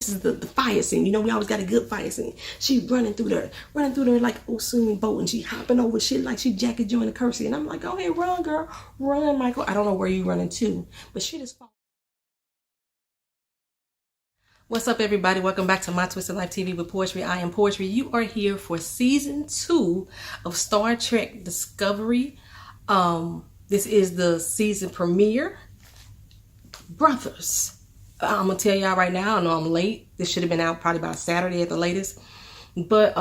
This is the fire scene. You know, we always got a good fire scene. She running through there like Osumi boat, and she hopping over shit like she Jackie Joyner Kersey. And I'm like, go ahead, run, girl. Run, Michael. I don't know where you running to, but shit is fun. What's up, everybody? Welcome back to My Twisted Life TV with Poetry. I am Poetry. You are here for season 2 of Star Trek Discovery. This is the season premiere. Brothers. I'm gonna tell y'all right now, I know I'm late. This should have been out probably by Saturday at the latest. But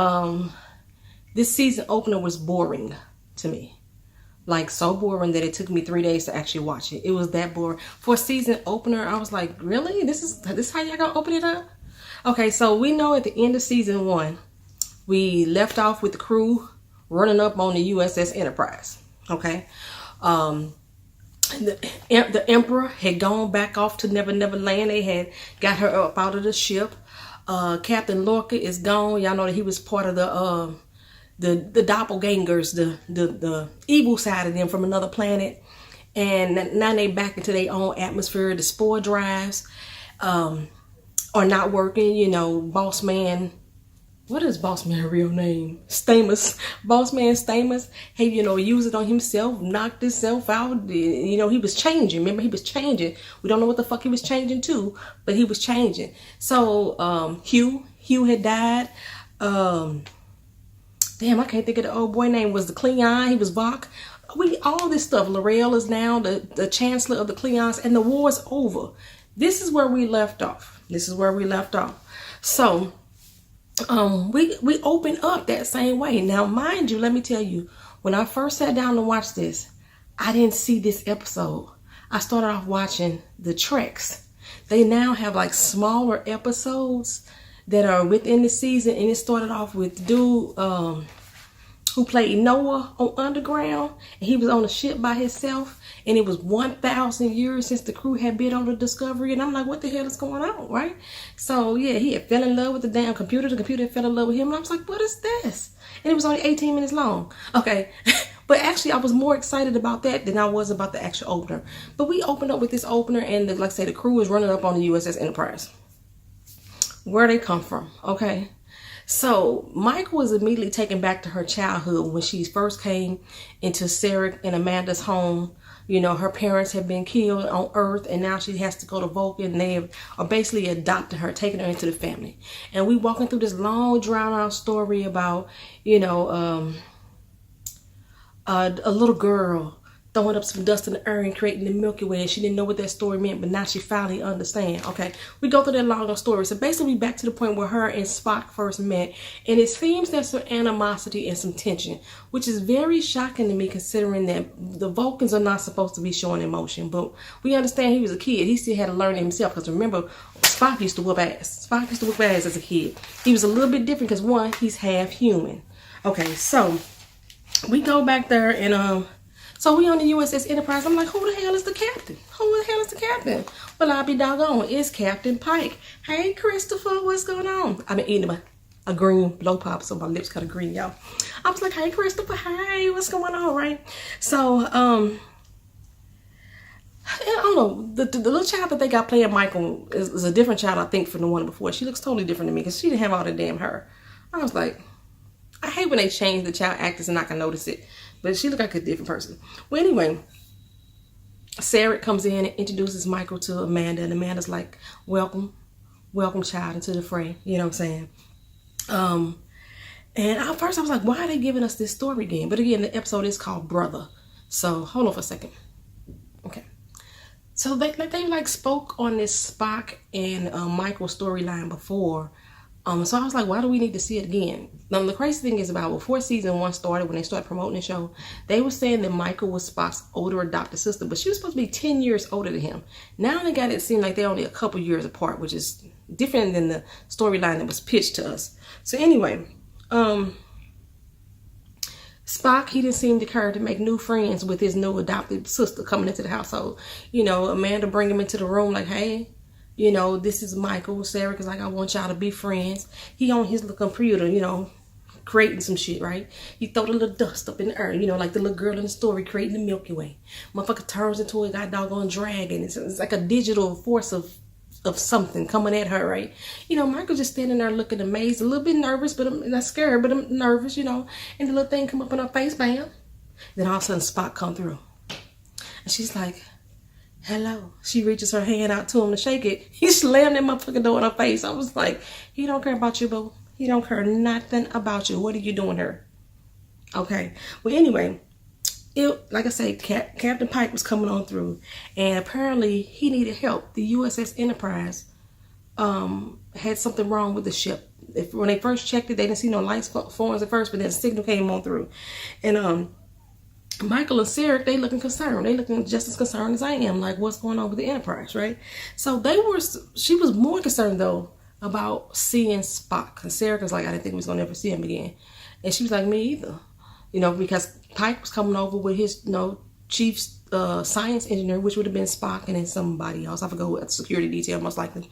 this season opener was boring to me. Like, so boring that it took me 3 days to actually watch it. It was that boring. For a season opener, I was like, really? This is how y'all gonna open it up? Okay, so we know at the end of season 1, we left off with the crew running up on the USS Enterprise. Okay. The Emperor had gone back off to Never Never Land. They had got her up out of the ship. Captain Lorca is gone. Y'all know that he was part of the doppelgangers, the evil side of them from another planet. And now they back into their own atmosphere. The spore drives are not working. You know, Boss Man. What is Boss Man's real name? Stamos. Boss Man Stamos. Hey, you know, used it on himself, knocked himself out. You know, he was changing. Remember, he was changing. We don't know what the fuck he was changing to, but he was changing. So, Hugh had died. Damn, I can't think of the old boy name. Was the Klingon. He was Bach. All this stuff. L'Oreal is now the chancellor of the Klingons, and the war's over. This is where we left off. So, we open up that same way. Now, mind you, let me tell you, when I first sat down to watch this, I didn't see this episode. I started off watching the Treks. They now have like smaller episodes that are within the season, and it started off with the dude who played Noah on Underground, and he was on a ship by himself, and it was 1,000 years since the crew had been on the Discovery, and I'm like, what the hell is going on, right? So yeah, he had fell in love with the damn computer. The computer fell in love with him, and I was like, what is this? And it was only 18 minutes long. Okay, but actually I was more excited about that than I was about the actual opener. But we opened up with this opener, and like I say, the crew is running up on the USS Enterprise. Where they come from, okay? So Michael was immediately taken back to her childhood when she first came into Sarah and Amanda's home. You know, her parents had been killed on Earth, and now she has to go to Vulcan. And they are basically adopting her, taking her into the family. And we walking through this long, drawn-out story about, you know, a little girl throwing up some dust in the urn, creating the Milky Way. And she didn't know what that story meant, but now she finally understands. Okay, we go through that long story. So basically, back to the point where her and Spock first met, and it seems there's some animosity and some tension, which is very shocking to me, considering that the Vulcans are not supposed to be showing emotion. But we understand he was a kid; he still had to learn it himself. Because remember, Spock used to whoop ass. Spock used to whoop ass as a kid. He was a little bit different because one, he's half human. Okay, so we go back there and so we on the USS Enterprise. I'm like, who the hell is the captain? Who the hell is the captain? Well, I'll be doggone. It's Captain Pike. Hey, Christopher, what's going on? I've been eating a green blow pop, so my lips kind of green, y'all. I was like, hey, Christopher, hey, what's going on, right? So, I don't know. The little child that they got playing Michael is a different child, I think, from the one before. She looks totally different to me because she didn't have all the damn hair. I was like, I hate when they change the child actors and I can notice it. But she looked like a different person. Well, anyway, Sarah comes in and introduces Michael to Amanda. And Amanda's like, welcome child into the fray. You know what I'm saying? And at first I was like, why are they giving us this story again? But again, the episode is called Brother. So hold on for a second. Okay. So they like spoke on this Spock and Michael storyline before. So I was like, why do we need to see it again? Now, the crazy thing is about before season 1 started, when they started promoting the show, they were saying that Michael was Spock's older adopted sister, but she was supposed to be 10 years older than him. Now they got it seem like they're only a couple years apart, which is different than the storyline that was pitched to us. So anyway, Spock, he didn't seem to care to make new friends with his new adopted sister coming into the household. You know, Amanda bring him into the room like, hey, you know, this is Michael. Sarah is like, I want y'all to be friends. He on his little computer, you know, creating some shit, right? He throw the little dust up in the air, you know, like the little girl in the story creating the Milky Way. Motherfucker turns into a god doggone dragon. It's like a digital force of of something coming at her, right? You know, Michael just standing there looking amazed, a little bit nervous, but I'm not scared, but I'm nervous, you know. And the little thing come up in her face, bam. Then all of a sudden Spock come through. And she's like, hello. She reaches her hand out to him to shake it. He slammed that motherfucking door in her face. I was like, he don't care about you, boo. He don't care nothing about you. What are you doing here? Okay. Well, anyway, like I said, Captain Pike was coming on through, and apparently he needed help. The USS Enterprise had something wrong with the ship. When they first checked it, they didn't see no lights forms at first, but then the signal came on through. And Michael and Sarah, they looking concerned. They looking just as concerned as I am, like what's going on with the Enterprise, right? So she was more concerned though about seeing Spock. And Sarah was like, I didn't think we was gonna ever see him again. And she was like, me either. You know, because Pike was coming over with his, chief science engineer, which would have been Spock, and then somebody else. I forgot what security detail, most likely.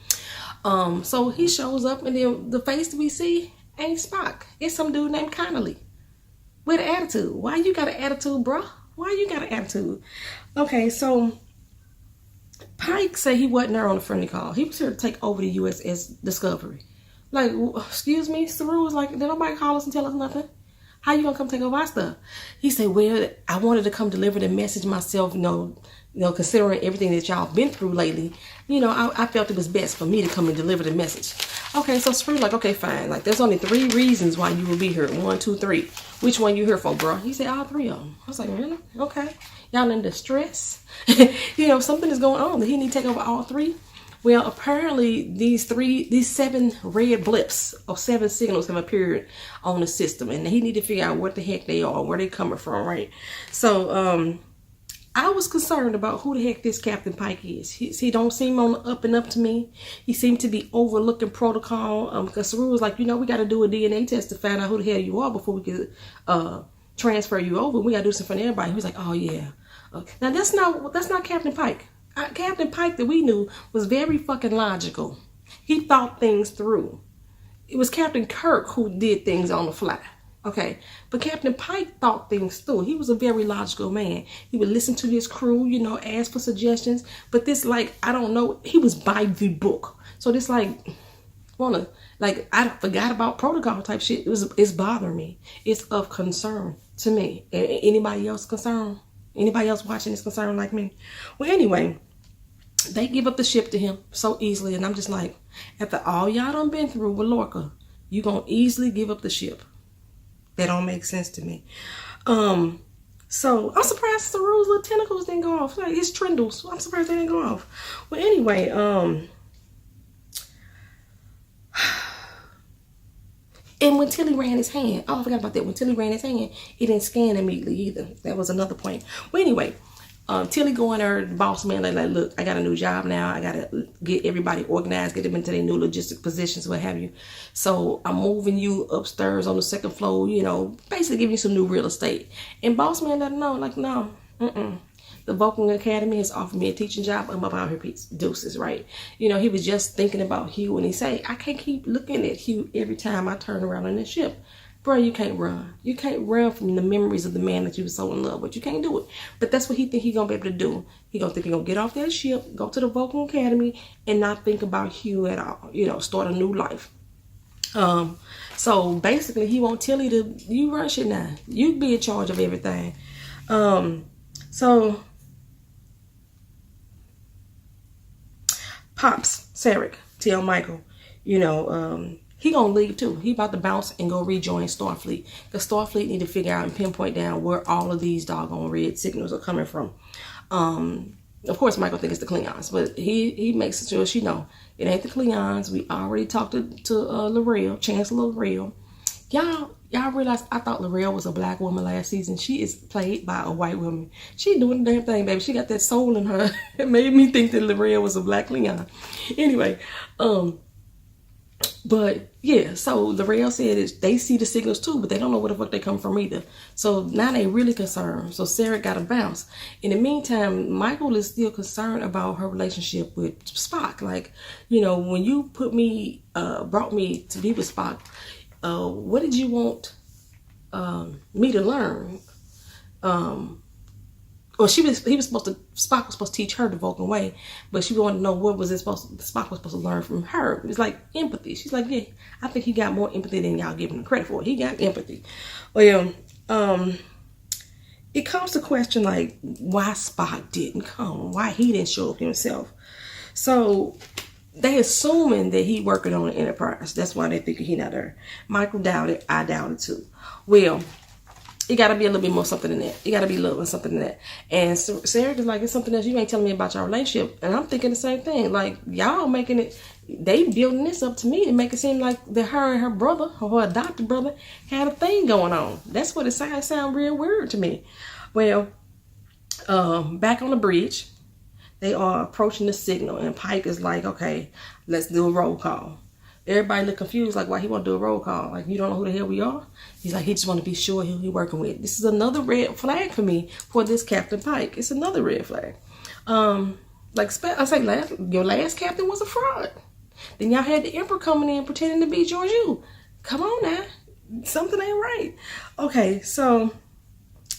So he shows up, and then the face that we see ain't Spock. It's some dude named Connolly with an attitude. Why you got an attitude, bro? Why you got an attitude? Okay, so Pike said he wasn't there on a friendly call. He was here to take over the USS Discovery. Like, excuse me? Saru was like, did nobody call us and tell us nothing? How you gonna come take over our stuff? He said, well, I wanted to come deliver the message myself, considering everything that y'all been through lately. I felt it was best for me to come and deliver the message. Okay, so Spring like, okay, fine. Like, there's only 3 reasons why you will be here. 1, 2, 3. Which one you here for, bro? He said, all 3 of them. I was like, really? Okay. Y'all in distress? Something is going on. Did he need to take over all 3? Well, apparently these 7 red blips or 7 signals have appeared on the system, and he need to figure out what the heck they are, where they coming from, right? So, I was concerned about who the heck this Captain Pike is. He don't seem on the up and up to me. He seemed to be overlooking protocol. Because Saru was like, we got to do a DNA test to find out who the hell you are before we can transfer you over. We got to do something for everybody. He was like, oh yeah. Now that's not Captain Pike. Captain Pike that we knew was very fucking logical. He thought things through. It was Captain Kirk who did things on the fly. Okay, but Captain Pike thought things through. He was a very logical man. He would listen to his crew, ask for suggestions. But this, I don't know, he was by the book. So this, I forgot about protocol type shit. It's bothering me. It's of concern to me. Anybody else concerned? Anybody else watching is concerned like me? Well, anyway, they give up the ship to him so easily. And I'm just like, after all y'all done been through with Lorca, you gonna easily give up the ship. That don't make sense to me. So I'm surprised Saru's little tentacles didn't go off. Like, it's Trindles. I'm surprised they didn't go off. Well, anyway, and when Tilly ran his hand, I forgot about that. When Tilly ran his hand, it didn't scan immediately either. That was another point. Well, anyway, Tilly going there, the boss man, like, look, I got a new job now. I got to get everybody organized, get them into their new logistic positions, what have you. So I'm moving you upstairs on the 2nd floor, basically giving you some new real estate. And boss man let him know, like, no, the Vulcan Academy has offered me a teaching job. I'm about here, deuces, right? He was just thinking about Hugh, and he say, I can't keep looking at Hugh every time I turn around on this ship. Bro, you can't run. You can't run from the memories of the man that you were so in love with. You can't do it. But that's what he think he gonna be able to do. He gonna think he gonna get off that ship, go to the Vulcan Academy, and not think about Hugh at all. Start a new life. So basically, he want Tilly to, you run shit now. You be in charge of everything. So Pops, Sarek, tell Michael, he gonna leave too. He about to bounce and go rejoin Starfleet. Because Starfleet need to figure out and pinpoint down where all of these doggone red signals are coming from. Of course, Michael thinks it's the Klingons, but he makes sure she know it ain't the Klingons. We already talked to L'Oreal, Chancellor L'Oreal. Y'all realize I thought L'Oreal was a black woman last season. She is played by a white woman. She doing the damn thing, baby. She got that soul in her. It made me think that L'Oreal was a black Klingon. Anyway, but yeah, so L'Oreal said they see the signals too, but they don't know where the fuck they come from either. So now they really concerned. So Sarah got to bounce. In the meantime, Michael is still concerned about her relationship with Spock. Like, when you brought me to be with Spock, what did you want me to learn? or he was supposed to, Spock was supposed to teach her the Vulcan way, but she wanted to know what was it Spock was supposed to learn from her. It's like empathy. She's like, yeah, I think he got more empathy than y'all giving him credit for. He got empathy. Well, it comes to question like why Spock didn't come, why he didn't show up himself. So they assuming that he working on the Enterprise. That's why they thinking he not there. Michael doubted. I doubted too. Well, it got to be a little bit more something than that. It got to be a little bit something than that. And Sarah is like, it's something else you ain't telling me about your relationship. And I'm thinking the same thing. Like, y'all making it, they building this up to me to make it seem like that her and her brother, or her adopted brother, had a thing going on. That's what it sound real weird to me. Well, back on the bridge, they are approaching the signal. And Pike is like, okay, let's do a roll call. Everybody look confused, like why he want to do a roll call? Like, you don't know who the hell we are? He's like, he just want to be sure who he working with. This is another red flag for me for this Captain Pike. It's another red flag. Like I say, your last captain was a fraud. Then y'all had the Emperor coming in pretending to be George U. Come on now, something ain't right. Okay, so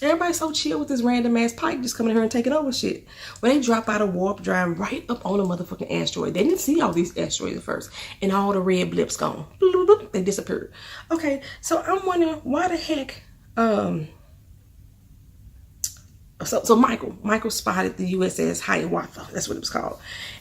everybody's so chill with this random ass Pike just coming in here and taking over shit. Well, they drop out of warp drive right up on a motherfucking asteroid. They didn't see all these asteroids at first. And all the red blips gone. They disappeared. Okay, so I'm wondering why the heck, so Michael spotted the USS Hiawatha. That's what it was called.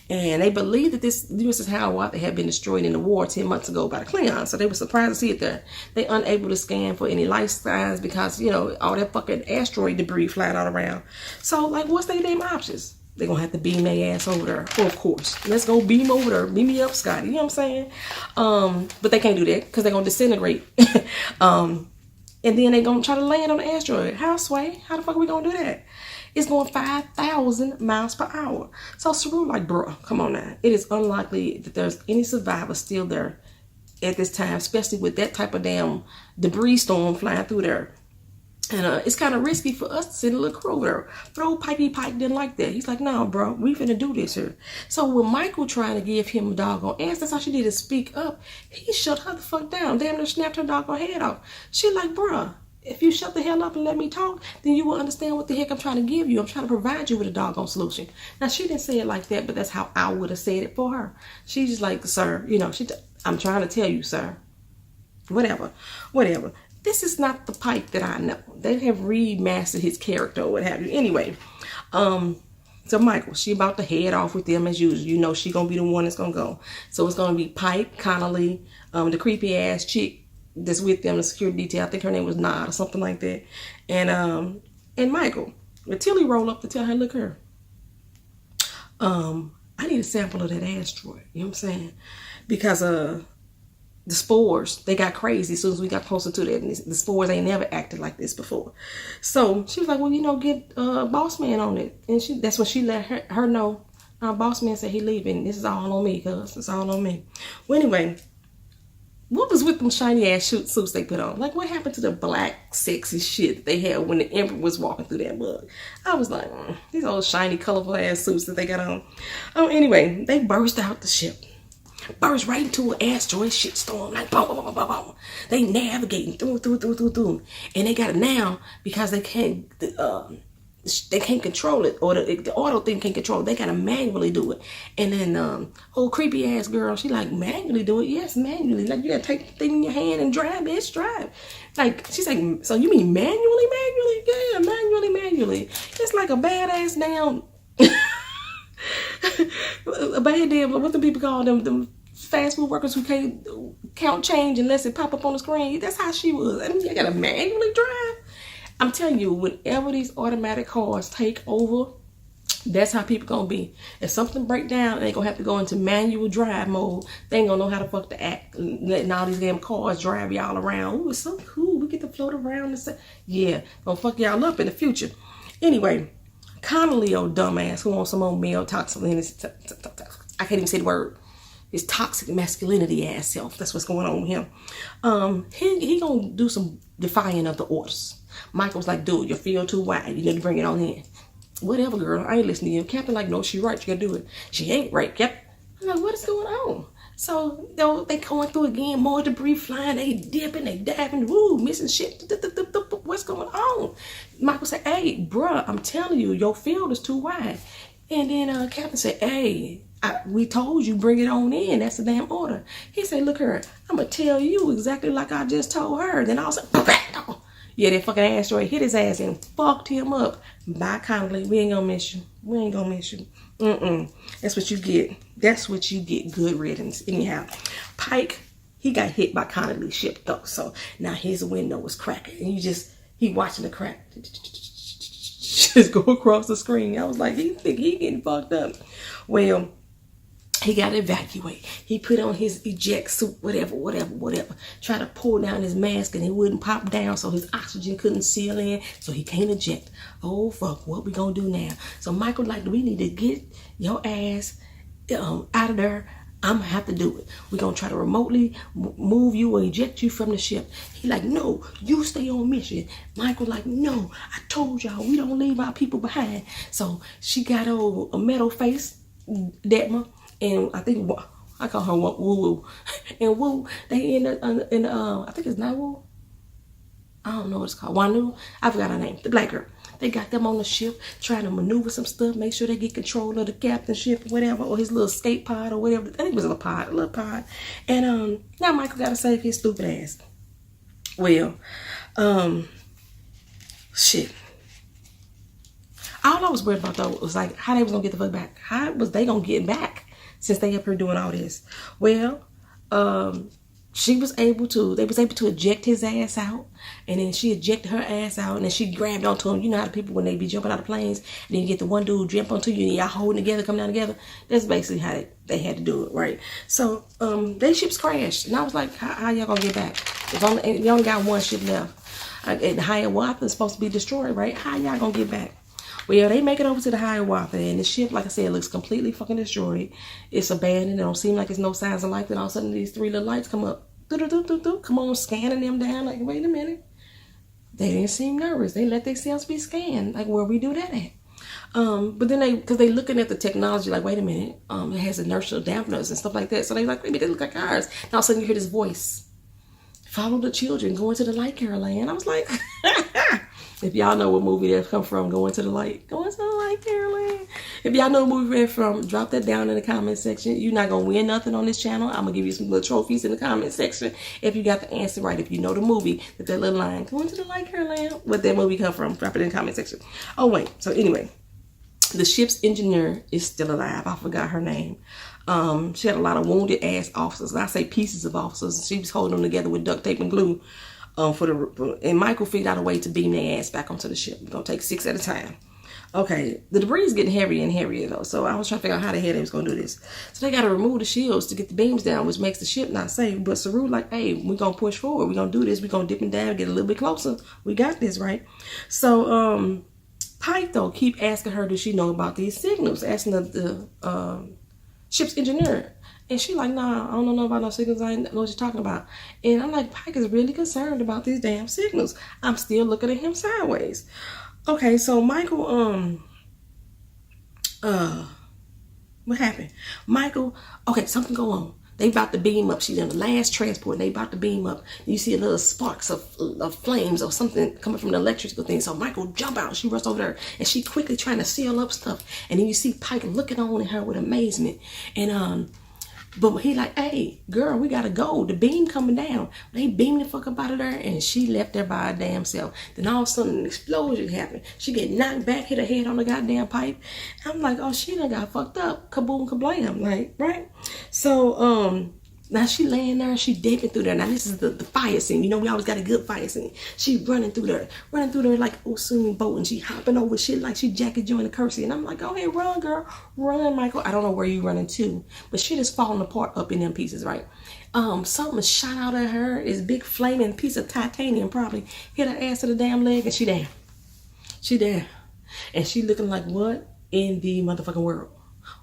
And they believe that this USS Hiawatha had been destroyed in the war 10 months ago by the Klingons. So they were surprised to see it there. They unable to scan for any life signs because, you know, all that fucking asteroid debris flying all around. So, like, what's their damn options? They're going to have to beam their ass over there. Well, of course. Let's go beam over there. Beam me up, Scotty. You know what I'm saying? But they can't do that because they're going to disintegrate. And then they're going to try to land on the asteroid. How, Sway? How the fuck are we going to do that? It's going 5,000 miles per hour. So Saru like, bro, come on now. It is unlikely that there's any survivors still there at this time, especially with that type of damn debris storm flying through there. And it's kind of risky for us to send a little crew over there. But old Pike didn't like that. He's like, no, bro, we finna do this here. So with Michael trying to give him a doggone answer, that's all she did is speak up. He shut her the fuck down. Damn near snapped her doggone head off. She like, bro, if you shut the hell up and let me talk, then you will understand what the heck I'm trying to give you. I'm trying to provide you with a doggone solution. Now, she didn't say it like that, but that's how I would have said it for her. She's just like, sir, you know, I'm trying to tell you, sir. Whatever. This is not the Pike that I know. They have remastered his character or what have you. Anyway, so Michael, she about to head off with them as usual. You know she gonna be the one that's gonna go. So it's gonna be Pike, Connolly, the creepy ass chick that's with them, the security detail. I think her name was Nod or something like that. And Michael. Until he roll up to tell her, look here. I need a sample of that asteroid. You know what I'm saying? Because the spores, they got crazy as soon as we got closer to that. And the spores ain't never acted like this before. So she was like, well, you know, get boss man on it. And that's when she let her know. Boss man said he leaving. This is all on me, cuz. It's all on me. Well, anyway, what was with them shiny ass suits they put on? Like, what happened to the black sexy shit that they had when the Emperor was walking through that mug? I was like, these old shiny colorful ass suits that they got on. Oh, anyway, they burst out the ship. Burst right into an asteroid shitstorm. Like, boom, boom, boom, boom, boom. They navigating through. And they got it now because they can't control it, or the auto thing can't control it. They gotta manually do it. And then old creepy ass girl, she like, manually do it? Yes, manually. Like, you gotta take the thing in your hand and drive, bitch, drive. Like, she's like, so you mean manually? Yeah, manually. It's like a badass damn a bad damn, what the people call them fast food workers who can't count change unless it pop up on the screen. That's how she was. I mean, you gotta manually drive. I'm telling you, whenever these automatic cars take over, that's how people gonna be. If something break down and they gonna have to go into manual drive mode, they ain't gonna know how the fuck to act, letting all these damn cars drive y'all around. Ooh, it's so cool. We get to float around and say, yeah, gonna fuck y'all up in the future. Anyway, Connolly, old dumbass, who wants some old male toxic, I can't even say the word. His toxic masculinity ass self. That's what's going on with him. He gonna do some defying of the orders. Michael's like, dude, your field too wide. You need to bring it on in. Whatever, girl. I ain't listening to you. Captain like, no, she right. You gotta do it. She ain't right, Captain. I'm like, what is going on? So they going through again. More debris flying. They dipping. They diving. Woo, missing shit. what's going on? Michael said, hey, bruh, I'm telling you, your field is too wide. And then Captain said, hey, we told you, bring it on in. That's the damn order. He said, look here, I'm going to tell you exactly like I just told her. Then I was like, yeah, that fucking asteroid hit his ass and fucked him up. Bye, Connolly. We ain't gonna miss you. We ain't gonna miss you. That's what you get. That's what you get. Good riddance. Anyhow, Pike, he got hit by Connolly's ship though. So now his window was cracking. And he watching the crack just go across the screen. I was like, he think he getting fucked up. Well, he got to evacuate. He put on his eject suit, whatever. Try to pull down his mask and it wouldn't pop down, so his oxygen couldn't seal in, so he can't eject. Oh, fuck, what we gonna do now? So Michael like, we need to get your ass out of there. I'm gonna have to do it. We're gonna try to remotely move you or eject you from the ship. He like, no, you stay on mission. Michael like, no, I told y'all we don't leave our people behind. So she got a metal face, Detmer. And I think I call her Woo Woo. And Woo, they in I think it's not Woo. I don't know what it's called. Wanu. I forgot her name. The black girl. They got them on the ship trying to maneuver some stuff, make sure they get control of the captain's ship, whatever, or his little escape pod or whatever. I think it was a little pod. And now Michael gotta save his stupid ass. Well, shit. All I was worried about though was like how they was gonna get the fuck back. How was they gonna get back? Since they up here doing all this. Well, they was able to eject his ass out, and then she ejected her ass out, and then she grabbed onto him. You know how the people when they be jumping out of planes, and then you get the one dude jump onto you, and y'all holding together, come down together. That's basically how they had to do it, right? So they ships crashed, and I was like, how y'all gonna get back? You only got one ship left. And the Hiawatha is supposed to be destroyed, right? How y'all gonna get back? Well, they make it over to the Hiawatha, and the ship, like I said, looks completely fucking destroyed. It's abandoned. It don't seem like there's no signs of life. Then all of a sudden, these three little lights come up. Come on, scanning them down. Like, wait a minute. They didn't seem nervous. They let themselves be scanned. Like, where we do that at? But then because they looking at the technology, like, wait a minute. It has inertial dampeners and stuff like that. So they like, maybe they look like ours. And all of a sudden, you hear this voice. Follow the children, going to the light, Caroline. I was like, if y'all know what movie that come from, going to the light, Caroline. If y'all know what movie that's from, drop that down in the comment section. You're not going to win nothing on this channel. I'm going to give you some little trophies in the comment section if you got the answer right. If you know the movie, that little line, going to the light, Caroline, what that movie come from, drop it in the comment section. Oh, wait. So anyway, the ship's engineer is still alive. I forgot her name. She had a lot of wounded ass officers. I say pieces of officers. She was holding them together with duct tape and glue. And Michael figured out a way to beam their ass back onto the ship. We're gonna take 6 at a time. Okay, the debris is getting heavier and heavier though. So I was trying to figure out how the hell they was gonna do this. So they gotta remove the shields to get the beams down, which makes the ship not safe. But Saru like, hey, we're gonna push forward. We're gonna do this. We're gonna dip and down, get a little bit closer. We got this, right? So Pike though keep asking her, does she know about these signals? Asking the ship's engineer. And she like, nah, I don't know about no signals. I don't know what you're talking about. And I'm like, Pike is really concerned about these damn signals. I'm still looking at him sideways. Okay, so Michael, what happened? Michael, okay, something go on. They about to beam up. She's in the last transport. And they about to beam up. You see a little sparks of flames or something coming from the electrical thing. So Michael jump out. She runs over there. And she quickly trying to seal up stuff. And then you see Pike looking on at her with amazement. And but he like, hey, girl, we gotta go. The beam coming down. They beamed the fuck up out of there, and she left there by her damn self. Then all of a sudden, an explosion happened. She get knocked back, hit her head on the goddamn pipe. I'm like, oh, she done got fucked up. Kaboom, kablam, like, right? So, now she laying there, she dipping through there. Now this is the fire scene. You know, we always got a good fire scene. She running through there like Usain Bolt, and she hopping over shit like she Jackie Joyner Kersey. And I'm like, go ahead, run, girl, run, Michael. I don't know where you running to, but shit is falling apart up in them pieces, right? Something shot out at her. This big flaming piece of titanium probably hit her ass to the damn leg, and she there, and she looking like, what in the motherfucking world?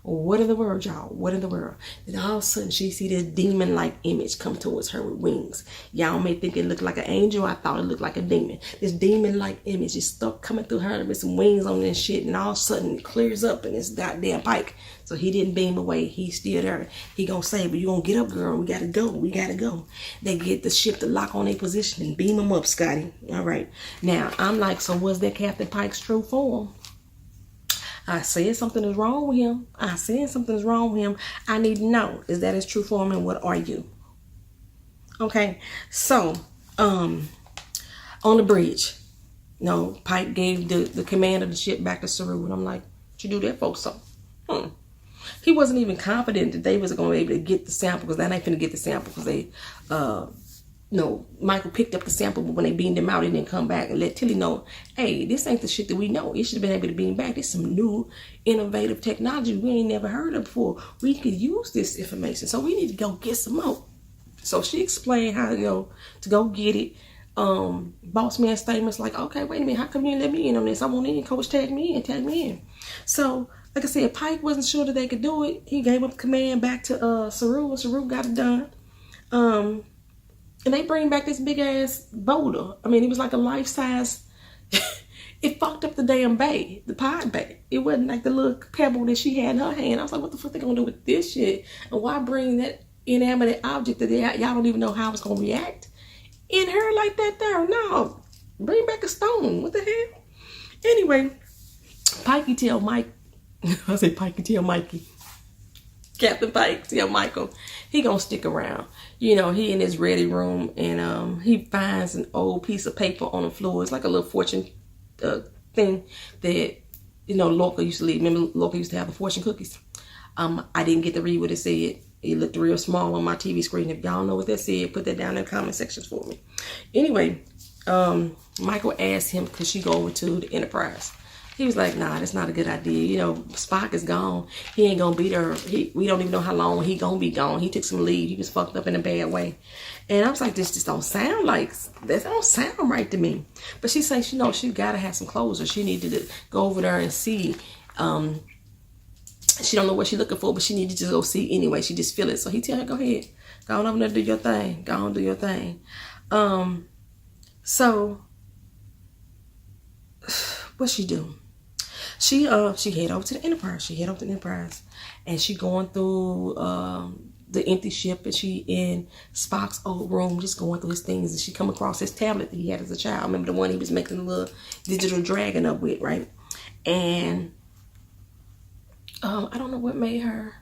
What in the world, y'all? What in the world? Then all of a sudden she see this demon-like image come towards her with wings. Y'all may think it looked like an angel. I thought it looked like a demon. This demon-like image is stuck coming through her with some wings on it and shit. And all of a sudden it clears up and it's goddamn Pike. So he didn't beam away. He's still there. He gonna say, but you gonna get up, girl. We gotta go. We gotta go. They get the ship to lock on their position and beam them up, Scotty. All right. Now, I'm like, so was that Captain Pike's true form? I said something is wrong with him. I said something is wrong with him. I need to know, is that his true form and what are you? Okay, so on the bridge, Pike gave the command of the ship back to Saru, and I'm like, what you do that for? So he wasn't even confident that they was going to be able to get the sample, because they ain't finna get the sample, because they Michael picked up the sample, but when they beamed him out, he didn't come back and let Tilly know, hey, this ain't the shit that we know. It should have been able to beam back. This is some new, innovative technology we ain't never heard of before. We could use this information, so we need to go get some more. So she explained how, to go get it. Boss man statements like, okay, wait a minute, how come you didn't let me in on this? I want in, coach, tag me in. So, like I said, Pike wasn't sure that they could do it. He gave up command back to Saru, and Saru got it done. And they bring back this big ass boulder. I mean, it was like a life-size. It fucked up the damn bay, the pod bay. It wasn't like the little pebble that she had in her hand. I was like, what the fuck they gonna do with this shit? And why bring that inanimate object that y'all don't even know how it's gonna react in her like that there? No, bring back a stone. What the hell? Anyway, Pikey tell Mike. I say Pikey tell Mikey. Captain Pike tell Michael he gonna stick around. He in his ready room, and he finds an old piece of paper on the floor. It's like a little fortune thing that Lorca used to leave. Remember, Lorca used to have the fortune cookies. I didn't get to read what it said. It looked real small on my TV screen. If y'all know what that said, put that down in the comment sections for me. Anyway, Michael asked him, could she go over to the Enterprise? He was like, nah, that's not a good idea. Spock is gone. He ain't gonna be there. We don't even know how long he gonna be gone. He took some leave. He was fucked up in a bad way. And I was like, this just don't sound like, that don't sound right to me. But she said, she gotta have some closure. She needed to go over there and see. She don't know what she's looking for, but she needed to go see anyway. She just feel it. So he tell her, go ahead. Go on over there, do your thing. Go on, do your thing. So, what she do? She head over to the Enterprise. And she going through the empty ship, and she in Spock's old room just going through his things, and she come across his tablet that he had as a child. Remember the one he was making a little digital dragon up with, right? And I don't know what made her.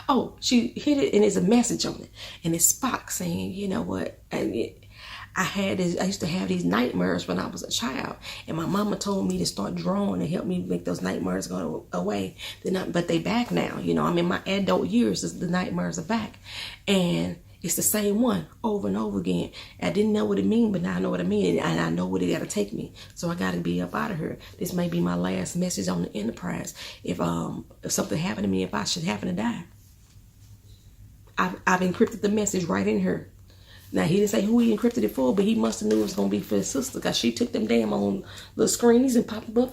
Oh, she hit it and there's a message on it, and it's Spock saying, you know what, I used to have these nightmares when I was a child, and my mama told me to start drawing and help me make those nightmares go away. But they back now. I'm in my adult years. The nightmares are back, and it's the same one over and over again. I didn't know what it mean, but now I know what it mean, and I know what it got to take me. So I got to be up out of here. This may be my last message on the Enterprise. If something happened to me, if I should happen to die, I've encrypted the message right in here. Now, he didn't say who he encrypted it for, but he must have knew it was going to be for his sister, because she took them damn on little screens and popped them up.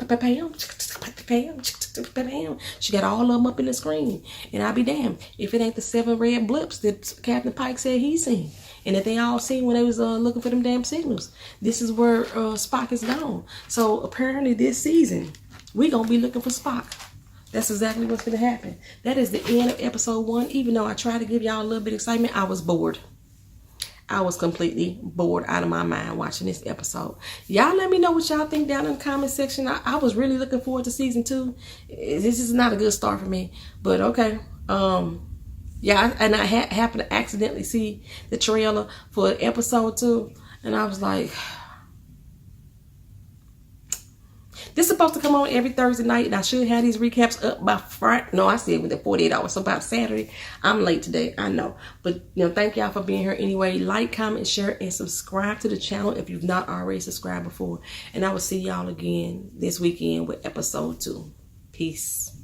She got all of them up in the screen. And I'll be damned if it ain't the 7 red blips that Captain Pike said he seen, and that they all seen when they was looking for them damn signals. This is where Spock is gone. So apparently this season, we going to be looking for Spock. That's exactly what's going to happen. That is the end of episode 1. Even though I tried to give y'all a little bit of excitement, I was bored. I was completely bored out of my mind watching this episode. Y'all let me know what y'all think down in the comment section. I was really looking forward to season 2. This is not a good start for me, but okay. Yeah, and I happened to accidentally see the trailer for episode 2, and I was like, this is supposed to come on every Thursday night, and I should have these recaps up by Friday. No, I said within 48 hours. So about Saturday. I'm late today, I know. But, thank y'all for being here anyway. Like, comment, share, and subscribe to the channel if you've not already subscribed before. And I will see y'all again this weekend with episode 2. Peace.